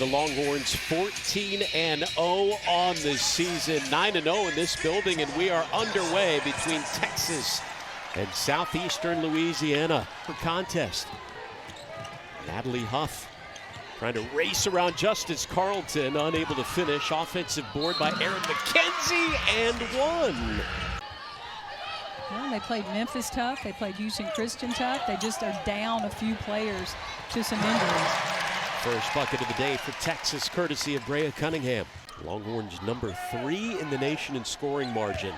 the Longhorns 14-0 on the season, 9-0 in this building, and we are underway between Texas and Southeastern Louisiana for contest. Natalie Huff trying to race around Justice Carlton, unable to finish. Offensive board by Erin McKenzie, and one. Well, they played Memphis tough. They played Houston Christian tough. They just are down a few players to some injuries. First bucket of the day for Texas, courtesy of Brea Cunningham. Longhorns number 3 in the nation in scoring margin.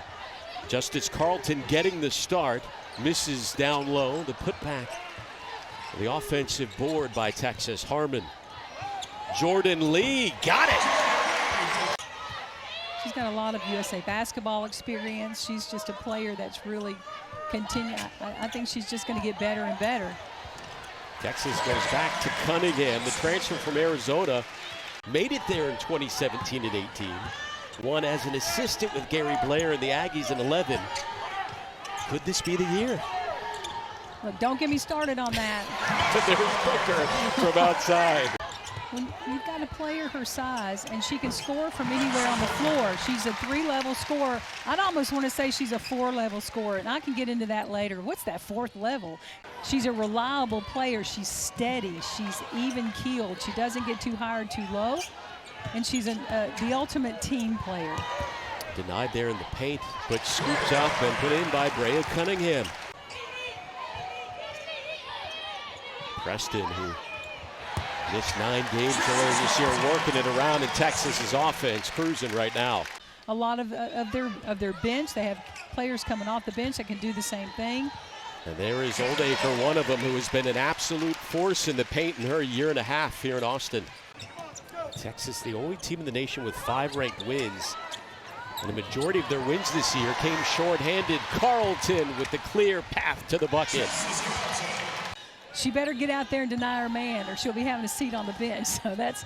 Justice Carlton getting the start, misses down low. The putback, the offensive board by Texas. Harmon, Jordan Lee, got it. She's got a lot of USA basketball experience. She's just a player that's really I think she's just going to get better and better. Texas goes back to Cunningham, the transfer from Arizona. Made it there in 2017 and 18. Won as an assistant with Gary Blair and the Aggies in 11. Could this be the year? Look, don't get me started on that. There's Booker from outside. When you've got a player her size and she can score from anywhere on the floor, she's a 3-level scorer. I'd almost want to say she's a 4-level scorer, and I can get into that later. What's that 4th level? She's a reliable player. She's steady. She's even-keeled. She doesn't get too high or too low, and she's the ultimate team player. Denied there in the paint, but scooped up and put in by Brea Cunningham. Preston, who missed 9 games earlier this year, working it around in Texas's offense, cruising right now. A lot of their bench, they have players coming off the bench that can do the same thing. And there is Oldacre, one of them, who has been an absolute force in the paint in her year and a half here in Austin. Texas, the only team in the nation with 5 ranked wins. And the majority of their wins this year came short-handed. Carlton with the clear path to the bucket. She better get out there and deny her man, or she'll be having a seat on the bench. So that's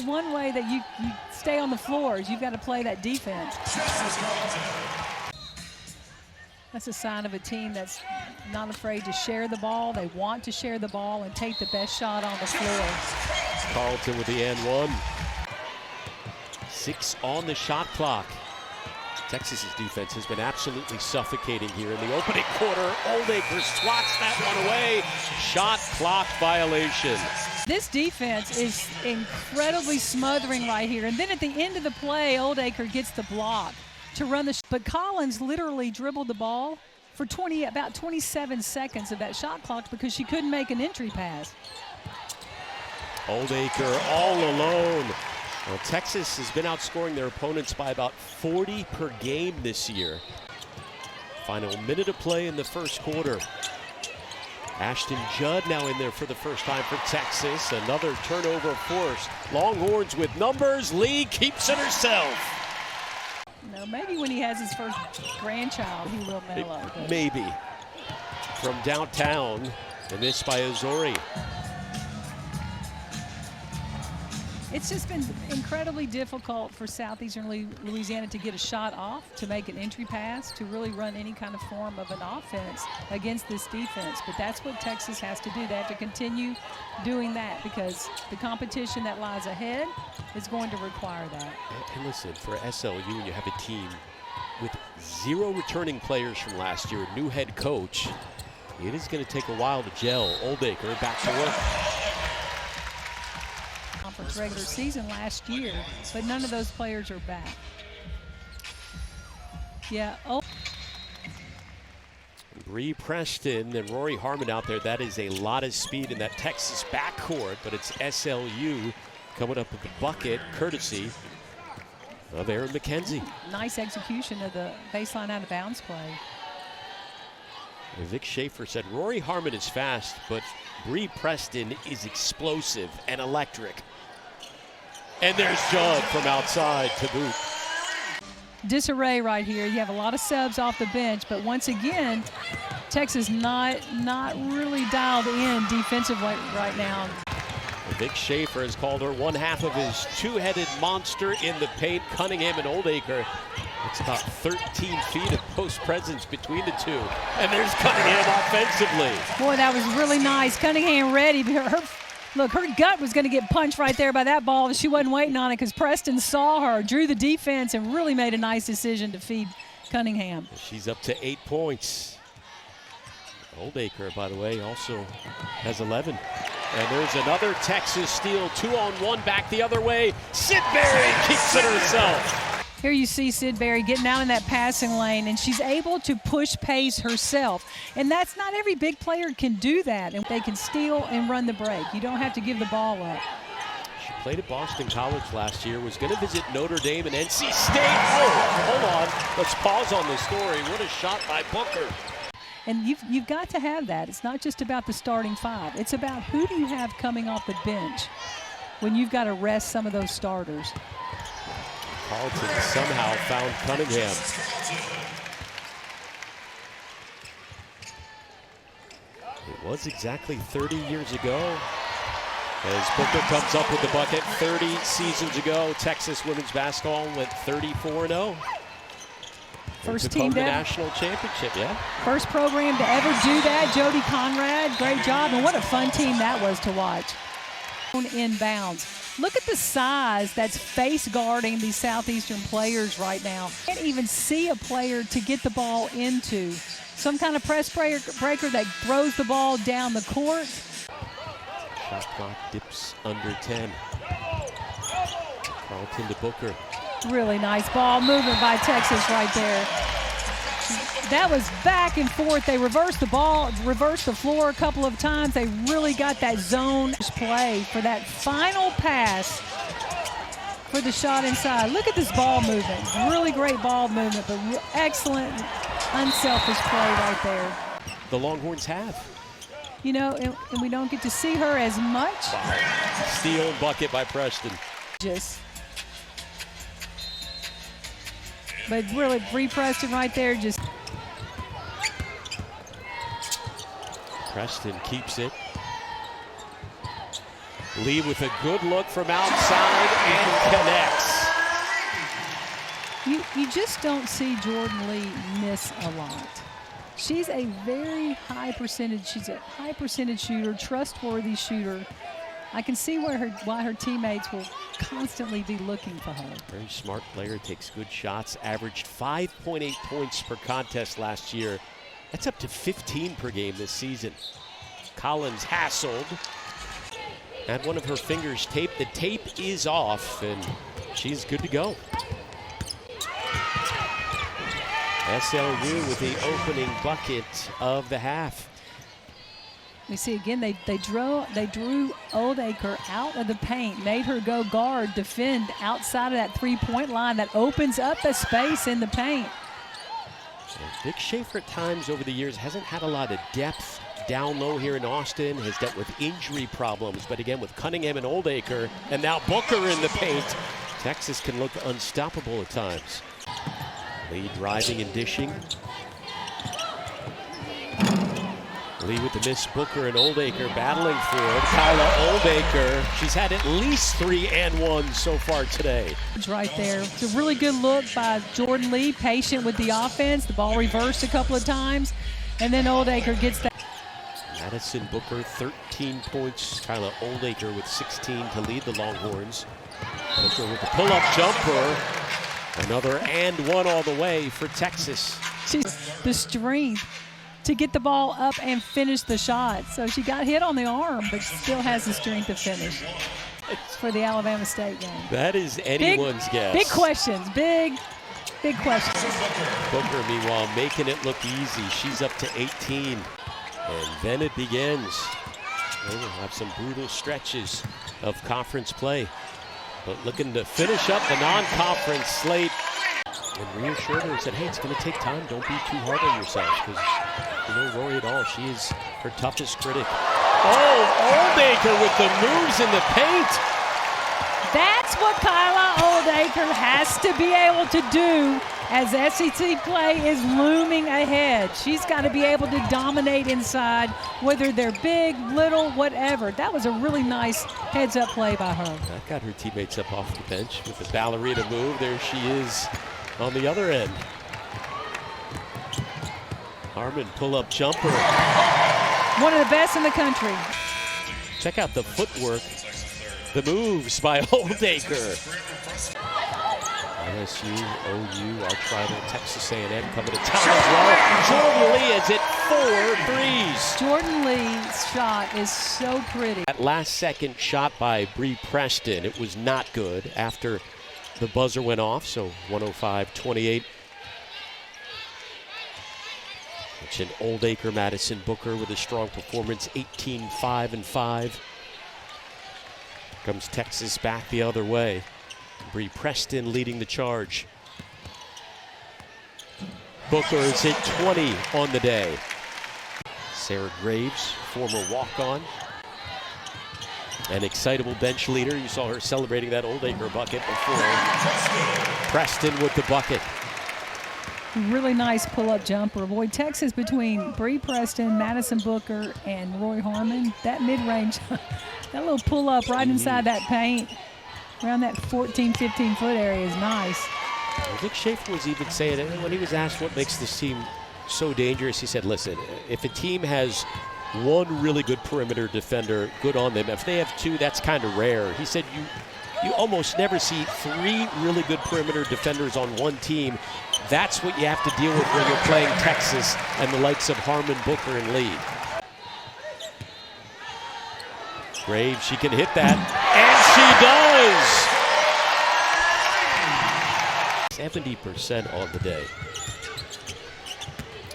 one way that you stay on the floor, is you've got to play that defense. That's a sign of a team that's not afraid to share the ball. They want to share the ball and take the best shot on the floor. Carlton with the and one. 6 on the shot clock. Texas's defense has been absolutely suffocating here in the opening quarter. Oldacre swats that one away. Shot clock violation. This defense is incredibly smothering right here. And then at the end of the play, Oldacre gets the block to run the but Collins literally dribbled the ball for about 27 seconds of that shot clock because she couldn't make an entry pass. Oldacre all alone. Well, Texas has been outscoring their opponents by about 40 per game this year. Final minute of play in the first quarter. Ashton Judd now in there for the first time for Texas. Another turnover forced. Longhorns with numbers. Lee keeps it herself. No, maybe when he has his first grandchild, he will mellow. Maybe. From downtown, and this by Azori. It's just been incredibly difficult for Southeastern Louisiana to get a shot off, to make an entry pass, to really run any kind of form of an offense against this defense. But that's what Texas has to do. They have to continue doing that because the competition that lies ahead is going to require that. And listen, for SLU, you have a team with 0 returning players from last year, a new head coach. It is going to take a while to gel. Oldacre back to work. Regular season last year, but none of those players are back. Yeah. Oh. Bree Preston and Rory Harmon out there. That is a lot of speed in that Texas backcourt, but it's SLU coming up with the bucket, courtesy of Erin McKenzie. Nice execution of the baseline out of bounds play. Vic Schaefer said Rory Harmon is fast, but Bree Preston is explosive and electric. And there's Judd from outside to boot. Disarray right here. You have a lot of subs off the bench, but once again, Texas not really dialed in defensively right now. Vic Schaefer has called her one half of his two-headed monster in the paint. Cunningham and Oldacre. It's about 13 feet of post presence between the two. And there's Cunningham offensively. Boy, that was really nice. Cunningham ready. Look, her gut was going to get punched right there by that ball, and she wasn't waiting on it because Preston saw her, drew the defense, and really made a nice decision to feed Cunningham. She's up to 8 points. Oldacre, by the way, also has 11. And there's another Texas steal, 2-on-1 back the other way. Sidbury keeps it herself. Here you see Sidbury getting out in that passing lane, and she's able to push pace herself. And that's not every big player can do that. And they can steal and run the break. You don't have to give the ball up. She played at Boston College last year, was going to visit Notre Dame and NC State. Oh, hold on. Let's pause on the story. What a shot by Booker. And you've got to have that. It's not just about the starting five. It's about who do you have coming off the bench when you've got to rest some of those starters. Carlton somehow found Cunningham. It was exactly 30 years ago as Booker comes up with the bucket. 30 seasons ago, Texas women's basketball went 34-0. First team to national championship, yeah. First program to ever do that. Jody Conrad, great job, and what a fun team that was to watch. Inbounds. Look at the size that's face guarding these Southeastern players right now. Can't even see a player to get the ball into. Some kind of press breaker that throws the ball down the court. Shot clock dips under 10. Carlton to Booker. Really nice ball movement by Texas right there. That was back and forth. They reversed the ball, reversed the floor a couple of times. They really got that zone play for that final pass for the shot inside. Look at this ball movement. Really great ball movement, but excellent, unselfish play right there. The Longhorns have. You know, and we don't get to see her as much. Wow. Steal and bucket by Preston. But really, Bree Preston right there just. Preston keeps it. Lee with a good look from outside and connects. You just don't see Jordan Lee miss a lot. She's a very high percentage. She's a high percentage shooter, trustworthy shooter. I can see why her teammates will constantly be looking for her. Very smart player, takes good shots, averaged 5.8 points per contest last year. That's up to 15 per game this season. Collins hassled. Had one of her fingers taped. The tape is off, and she's good to go. SLU with the opening bucket of the half. We see again, they drew Oldacre out of the paint, made her go guard, defend outside of that three-point line. That opens up the space in the paint. Vic Schaefer at times over the years hasn't had a lot of depth down low here in Austin, has dealt with injury problems, but again with Cunningham and Oldacre, and now Booker in the paint, Texas can look unstoppable at times. Lee driving and dishing. Lee with the miss, Booker and Oldacre battling for it. Kyla Oldacre, she's had at least 3 and 1s so far today. Right there. It's a really good look by Jordan Lee, patient with the offense. The ball reversed a couple of times, and then Oldacre gets that. Madison Booker, 13 points. Kyla Oldacre with 16 to lead the Longhorns. Booker with the pull-up jumper. Another and 1 all the way for Texas. She's the strength to get the ball up and finish the shot. So she got hit on the arm, but still has the strength to finish for the Alabama State game. That is anyone's guess. Big questions, big questions. Booker, meanwhile, making it look easy. She's up to 18. And then it begins. They will have some brutal stretches of conference play. But looking to finish up the non-conference slate. And reassured her and said, hey, it's going to take time. Don't be too hard on yourself, because you don't worry at all. She is her toughest critic. Oh, Oldacre with the moves in the paint. That's what Kyla Oldacre has to be able to do as SEC play is looming ahead. She's got to be able to dominate inside, whether they're big, little, whatever. That was a really nice heads-up play by her. That got her teammates up off the bench with the ballerina move. There she is on the other end. Harmon pull-up jumper. One of the best in the country. Check out the footwork, the moves by Oldacre. LSU, OU, our tribal, Texas A&M coming to town as well. Jordan Lee is at 4 threes. Jordan Lee's shot is so pretty. That last second shot by Bree Preston, it was not good after the buzzer went off, so 105-28. Mentioned Oldacre, Madison Booker with a strong performance, 18-5-5. Comes Texas back the other way. Bree Preston leading the charge. Booker is hit 20 on the day. Sarah Graves, former walk-on. An excitable bench leader. You saw her celebrating that Oldacre bucket before. Preston with the bucket. Really nice pull-up jumper. Boy, Texas between Bree Preston, Madison Booker, and Roy Harmon, that mid-range, that little pull-up right inside that paint, around that 14, 15-foot area is nice. Vic Schaefer was even saying it when he was asked what makes this team so dangerous. He said, listen, if a team has one really good perimeter defender, good on them. If they have two, that's kind of rare. He said you almost never see 3 really good perimeter defenders on one team. That's what you have to deal with when you're playing Texas and the likes of Harmon, Booker, and Lee. Graves, she can hit that, and she does! 70% on the day.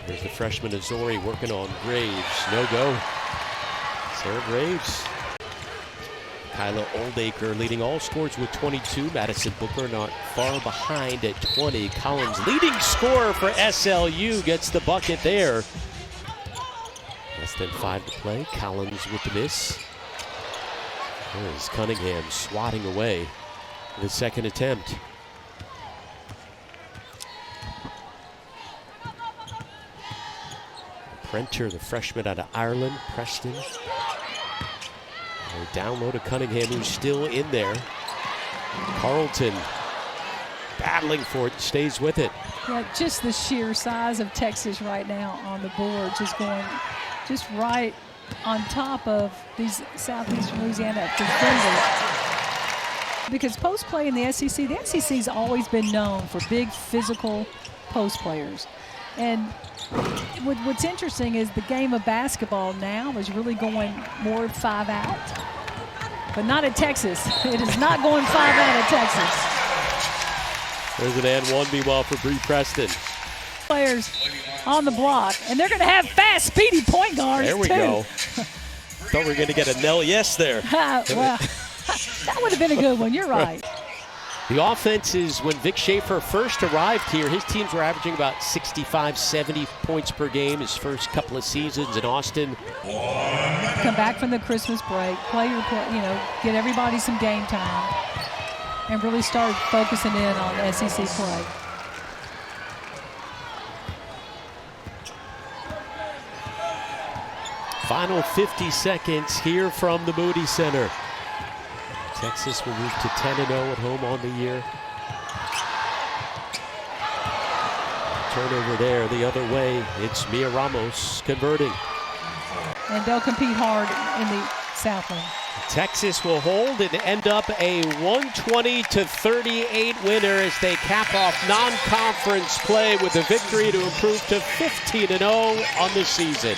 There's the freshman Azori working on Graves. No go. Sarah Graves. Kyla Oldacre leading all scores with 22. Madison Booker not far behind at 20. Collins, leading scorer for SLU, gets the bucket there. Less than 5 to play. Collins with the miss. There's Cunningham swatting away the second attempt. Prenter, the freshman out of Ireland. Preston. Down low to Cunningham, who's still in there. Carlton battling for it, stays with it. Yeah, just the sheer size of Texas right now on the board, just going just right on top of these Southeastern Louisiana defenders. Because post play in the SEC's always been known for big physical post players. And what's interesting is the game of basketball now is really going more 5 out, but not at Texas. It is not going 5 out at Texas. There's an and one, meanwhile, for Bree Preston. Players on the block, and they're going to have fast, speedy point guards. There we go. Thought we were going to get a Nell yes there. Well, that would have been a good one. You're right. The offense is, when Vic Schaefer first arrived here, his teams were averaging about 65, 70 points per game his first couple of seasons in Austin. Come back from the Christmas break, get everybody some game time, and really start focusing in on SEC play. Final 50 seconds here from the Moody Center. Texas will move to 10-0 at home on the year. Turnover there the other way. It's Mia Ramos converting. And they'll compete hard in the Southland. Texas will hold and end up a 120-38 winner as they cap off non-conference play with a victory to improve to 15-0 on the season.